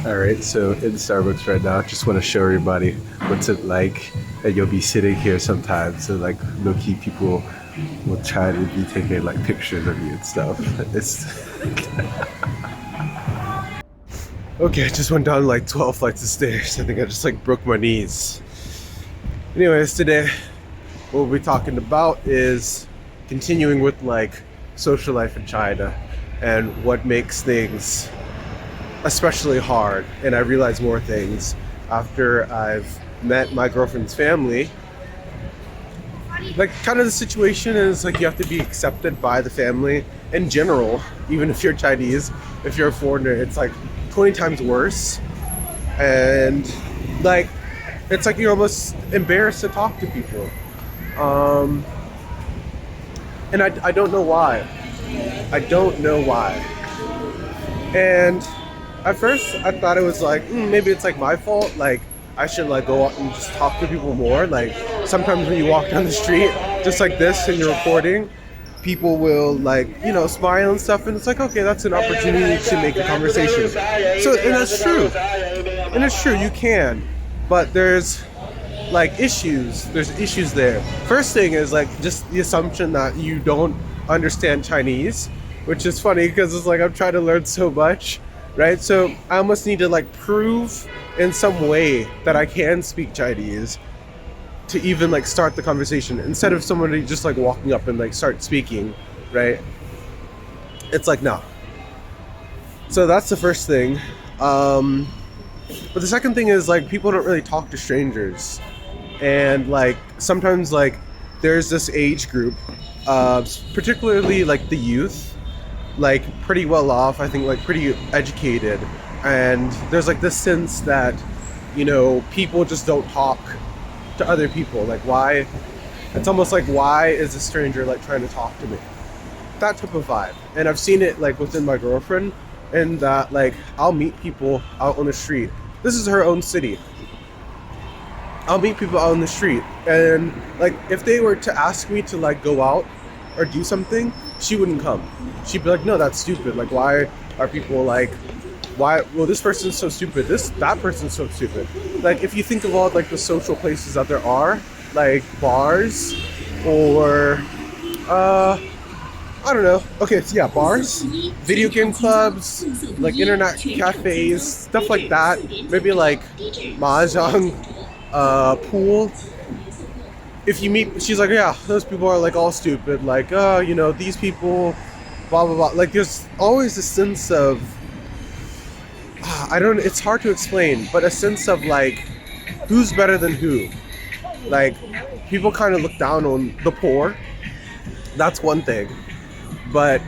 All right, so in Starbucks right now, just want to show everybody what's it like. And you'll be sitting here sometimes, so like low key people will try to be taking like pictures of you and stuff. It's okay. I just went down like 12 flights of stairs. I think I just like broke my knees. Anyways, today what we'll be talking about is continuing with like social life in China and what makes things especially hard. And I realized more things after I've met my girlfriend's family. Like, kind of the situation is like you have to be accepted by the family in general, even if you're Chinese. If you're a foreigner, it's like 20 times worse. And like, it's like you're almost embarrassed to talk to people. And I don't know why. I don't know why. And at first, I thought it was like, maybe it's like my fault. Like, I should like go out and just talk to people more. Like, sometimes when you walk down the street, just like this, and you're recording, people will like, smile and stuff. And it's like, okay, that's an opportunity to make a conversation. So, and that's true. And it's true, you can. But there's like issues. There's issues there. First thing is like just the assumption that you don't understand Chinese, which is funny because it's like I'm trying to learn so much. Right, so I almost need to like prove in some way that I can speak Chinese to even like start the conversation instead of somebody just like walking up and like start speaking, right? It's like no. So that's the first thing. But the second thing is like people don't really talk to strangers, and like sometimes like there's this age group, particularly like the youth. Like pretty well off, I think like pretty educated, and there's like this sense that people just don't talk to other people. Like, why? It's almost like, why is a stranger like trying to talk to me? That type of vibe. And I've seen it like within my girlfriend, and that like I'll meet people out on the street. This is her own city. I'll meet people out on the street, and like if they were to ask me to like go out or do something, she wouldn't come. She'd be like, no, that's stupid. Like, why are people like, well, this person's so stupid, that person's so stupid. Like, if you think of all like the social places that there are, like bars or I don't know. Okay, so yeah, bars, video game clubs, like internet cafes, stuff like that. Maybe like mahjong, pool. If you meet, she's like, yeah, those people are like all stupid. Like, these people, blah, blah, blah. Like, there's always a sense of, it's hard to explain, but a sense of like, who's better than who? Like, people kind of look down on the poor. That's one thing. But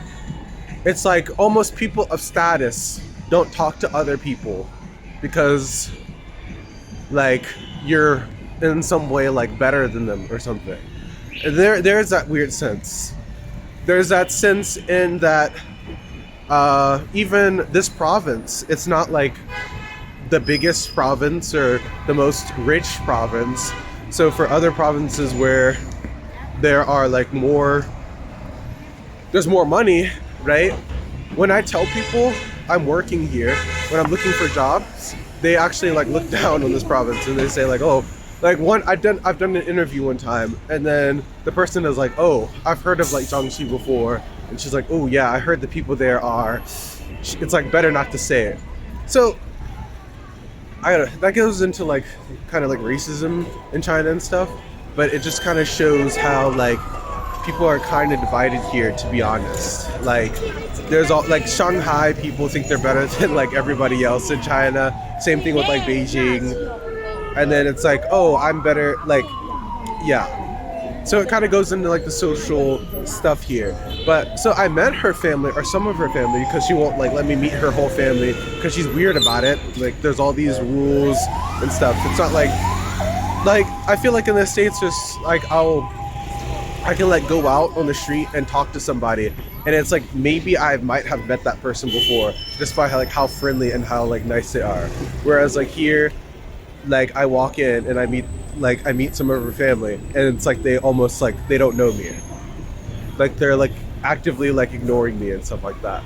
it's like almost people of status don't talk to other people because like you're in some way like better than them or something. There's that weird sense. There's that sense in that even this province, it's not like the biggest province or the most rich province. So for other provinces where there are like there's more money, right? When I tell people I'm working here, when I'm looking for jobs, they actually like look down on this province and they say like, oh, like I've done an interview one time, and then the person is like, oh, I've heard of like Jiangxi before, and she's like, oh yeah, I heard the people there are, it's like better not to say it. So I don't know, that goes into like kind of like racism in China and stuff, but it just kind of shows how like people are kind of divided here, to be honest. Like there's all like Shanghai people think they're better than like everybody else in China. Same thing with like Beijing. And then it's like, oh, I'm better, like, yeah. So it kind of goes into like the social stuff here. But so I met her family, or some of her family, because she won't like let me meet her whole family because she's weird about it. Like there's all these rules and stuff. It's not like I feel like in the States, just like I can like go out on the street and talk to somebody, and it's like maybe I might have met that person before just by how friendly and how like nice they are. Whereas like here, like I walk in and I meet some of her family, and it's like they almost like they don't know me. Like they're like actively like ignoring me and stuff like that.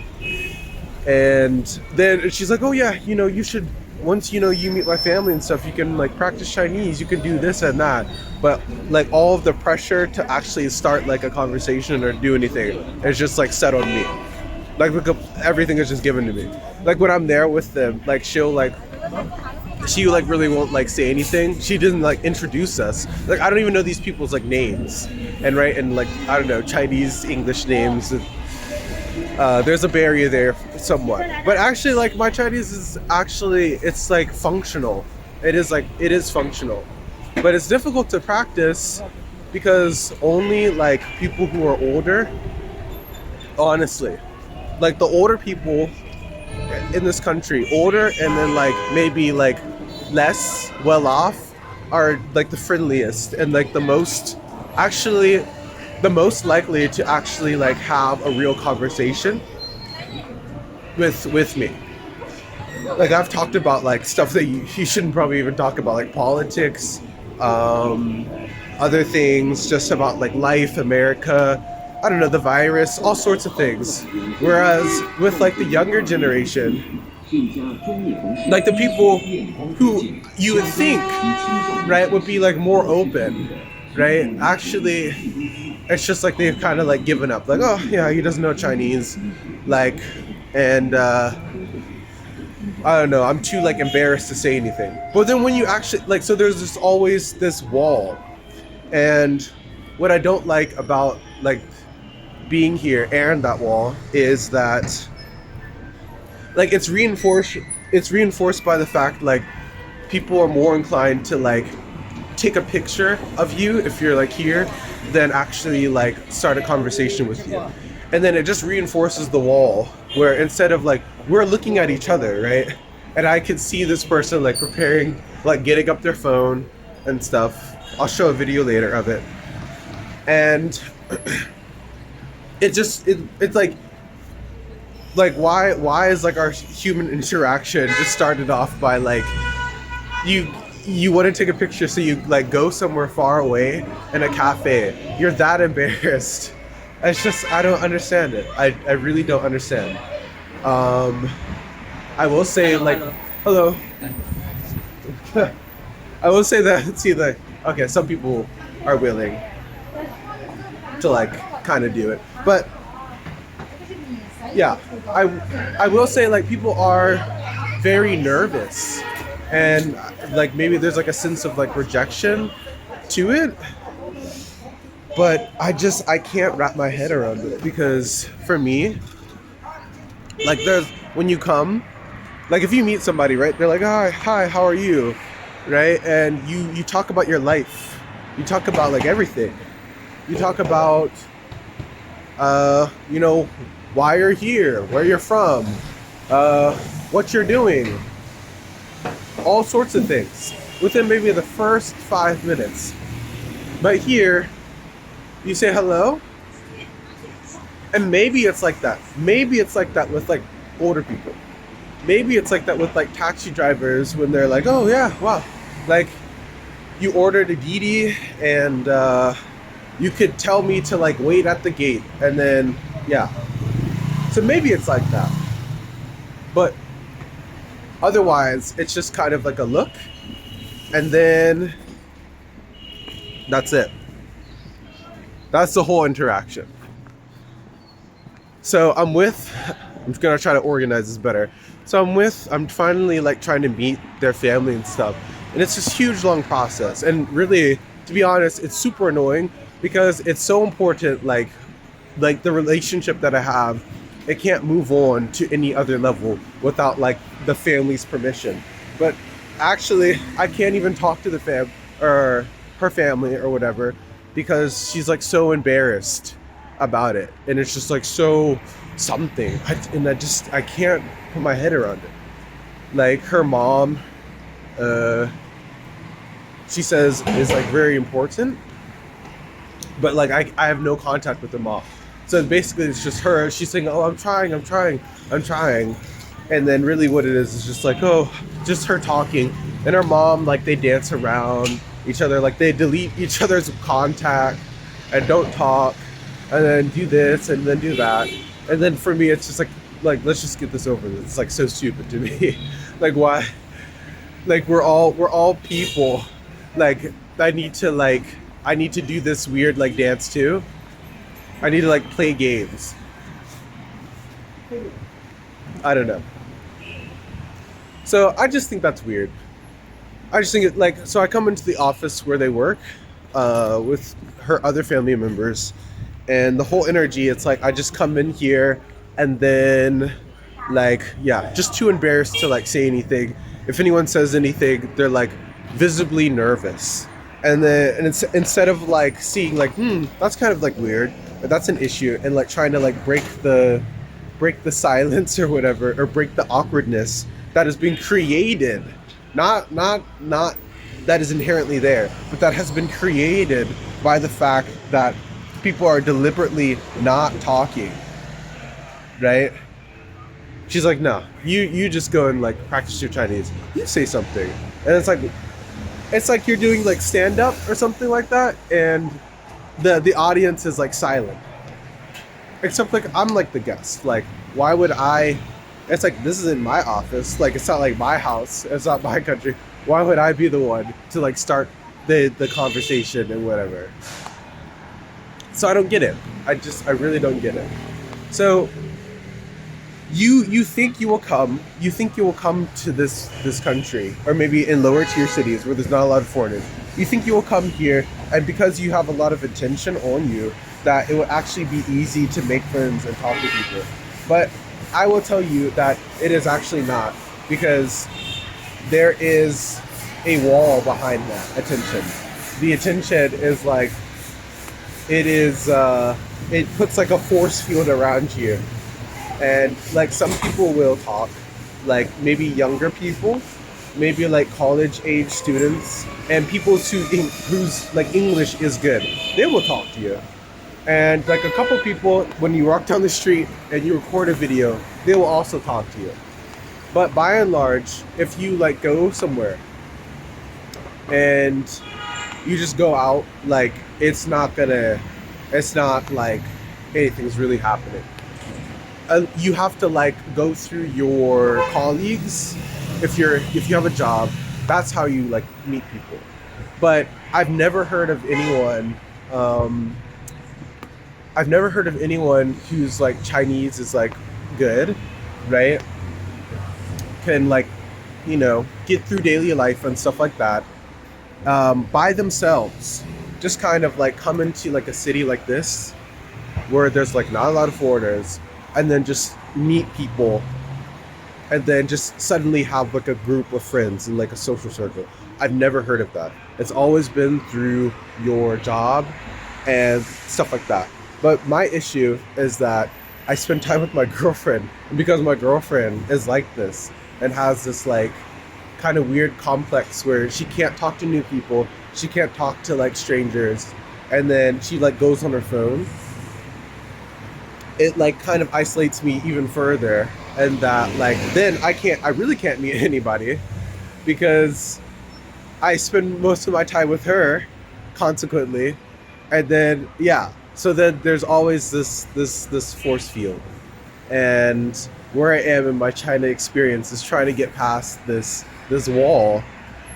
And then she's like, oh yeah, you should once you know you meet my family and stuff, you can like practice Chinese, you can do this and that. But like all of the pressure to actually start like a conversation or do anything is just like set on me. Like because everything is just given to me. Like when I'm there with them, like she like really won't like say anything. She didn't like introduce us. Like I don't even know these people's like names, and right, and like I don't know Chinese English names. There's a barrier there somewhat, but actually like my Chinese is actually it's like functional. It is functional, but it's difficult to practice because only like people who are older, honestly, like the older people in this country, older and then like maybe like less well off, are like the friendliest and like the most actually the most likely to actually like have a real conversation with me. Like I've talked about like stuff that you shouldn't probably even talk about, like politics, other things, just about like life, America, I don't know, the virus, all sorts of things. Whereas with like the younger generation, like the people who you would think, right, would be like more open, right? Actually, it's just like they've kind of like given up. Like, oh yeah, he doesn't know Chinese, like, and I don't know. I'm too like embarrassed to say anything. But then when you actually like, so there's just always this wall, and what I don't like about like being here and that wall is that like it's reinforced by the fact like people are more inclined to like take a picture of you if you're like here than actually like start a conversation with you. And then it just reinforces the wall where instead of like we're looking at each other, right, and I can see this person like preparing, like getting up their phone and stuff. I'll show a video later of it, and it's like why is like our human interaction just started off by like you want to take a picture, so you like go somewhere far away in a cafe. You're that embarrassed. It's just I don't understand it. I really don't understand. I will say like hello. I will say that see like okay, some people are willing to like kind of do it, but yeah, I will say like people are very nervous, and like maybe there's like a sense of like rejection to it, but I can't wrap my head around it, because for me, like there's when you come, like if you meet somebody, right, they're like hi, how are you, right, and you talk about your life, you talk about like everything, you talk about you know, why you're here, where you're from, what you're doing, all sorts of things within maybe the first 5 minutes. But here, you say hello, and maybe it's like that. Maybe it's like that with like older people. Maybe it's like that with like taxi drivers when they're like, oh yeah, wow, like you ordered a Didi and you could tell me to like wait at the gate, and then yeah. So maybe it's like that. But otherwise, it's just kind of like a look, and then that's it. That's the whole interaction. So I'm gonna try to organize this better. So I'm finally like trying to meet their family and stuff. And it's this huge long process. And really, to be honest, it's super annoying because it's so important, like the relationship that I have, it can't move on to any other level without like the family's permission. But actually, I can't even talk to the fam or her family or whatever, because she's like so embarrassed about it, and it's just like so something, I can't put my head around it. Like her mom, she says is like very important, but like I have no contact with the mom. So basically it's just her, she's saying, oh, I'm trying. And then really what it is just like, oh, just her talking. And her mom, like they dance around each other, like they delete each other's contact and don't talk, and then do this and then do that. And then for me, it's just like let's just get this over with. It's like so stupid to me. Like why Like we're all people. Like I need to like I need to do this weird like dance too. I need to like play games. I don't know. So I just think that's weird. I just think it like so I come into the office where they work with her other family members, and the whole energy. It's like I just come in here, and then like yeah, just too embarrassed to like say anything. If anyone says anything, they're like visibly nervous, and then and it's instead of like seeing like that's kind of like weird, or that's an issue, and like trying to like break the silence or whatever, or break the awkwardness that is being created, not that is inherently there, but that has been created by the fact that people are deliberately not talking, right? She's like, no, you just go and like practice your Chinese. You say something, and it's like you're doing like stand up or something like that, and the audience is like silent. Except like I'm like the guest. Like why would I? It's like this isn't my office. Like it's not like my house. It's not my country. Why would I be the one to like start the conversation and whatever? So I don't get it. I really don't get it. So you think you will come to this country, or maybe in lower tier cities where there's not a lot of foreigners. You think you will come here, and because you have a lot of attention on you, that it will actually be easy to make friends and talk to people. But I will tell you that it is actually not, because there is a wall behind that attention. The attention is like it puts like a force field around you, and like some people will talk, like maybe younger people, maybe like college age students, and people whose like English is good, they will talk to you. And like a couple people, when you walk down the street and you record a video, they will also talk to you. But by and large, if you like go somewhere and you just go out, like it's not like anything's really happening. You have to like go through your colleagues. If you have a job, that's how you like meet people. But I've never heard of anyone whose like Chinese is like good, right? Can like, get through daily life and stuff like that, by themselves. Just kind of like come into like a city like this, where there's like not a lot of foreigners, and then just meet people, and then just suddenly have like a group of friends and like a social circle. I've never heard of that. It's always been through your job and stuff like that. But my issue is that I spend time with my girlfriend, and because my girlfriend is like this and has this like kind of weird complex where she can't talk to new people, she can't talk to like strangers, and then she like goes on her phone. It like kind of isolates me even further, and that like then I really can't meet anybody, because I spend most of my time with her, consequently, and then yeah. So then there's always this force field, and where I am in my China experience is trying to get past this wall,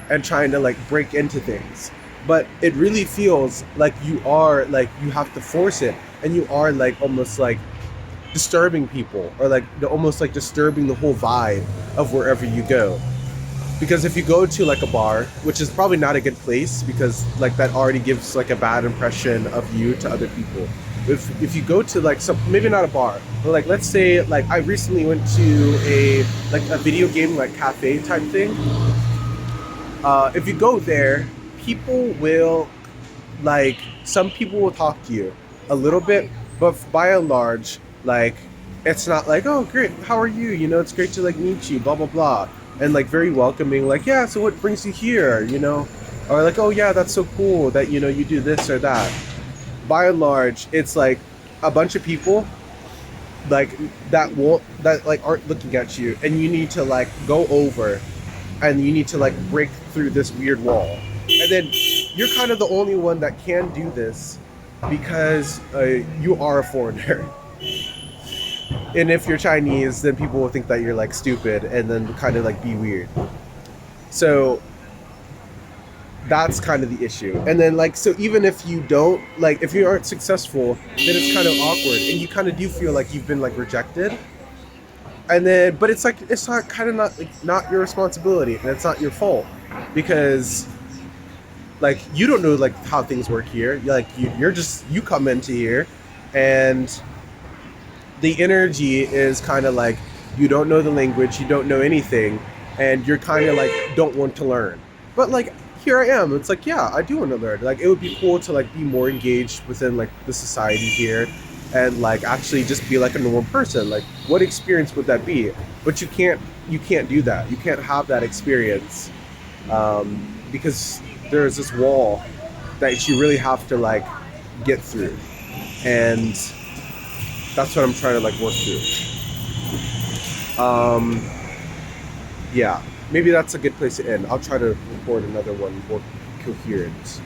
and trying to like break into things. But it really feels like you have to force it, and you are like almost like disturbing people, or like almost like disturbing the whole vibe of wherever you go. Because if you go to like a bar, which is probably not a good place, because like that already gives like a bad impression of you to other people. If you go to like some, maybe not a bar, but like let's say like I recently went to a video game like cafe type thing. If you go there, people will like some people will talk to you a little bit, but by and large, like it's not like, oh great, how are you? It's great to like meet you, blah blah blah, and like very welcoming, like yeah, so what brings you here? Or like, oh yeah, that's so cool that you do this or that. By and large, it's like a bunch of people like that like aren't looking at you, and you need to like go over, and you need to like break through this weird wall, and then you're kind of the only one that can do this, because you are a foreigner. And if you're Chinese, then people will think that you're like stupid, and then kind of like be weird. So that's kind of the issue. And then like, so even if you don't like, if you aren't successful, then it's kind of awkward, and you kind of do feel like you've been like rejected. And then, but it's like, it's not kind of not like, not your responsibility, and it's not your fault, because like you don't know like how things work here. You're just, you come into here, and the energy is kind of like, you don't know the language, you don't know anything, and you're kind of like, don't want to learn. But like, here I am. It's like, yeah, I do want to learn. Like, it would be cool to like be more engaged within like the society here, and like actually just be like a normal person. Like, what experience would that be? But you can't do that. You can't have that experience, because there's this wall that you really have to like get through, and that's what I'm trying to like work through. Um, yeah, maybe that's a good place to end. I'll try to record another one more coherent.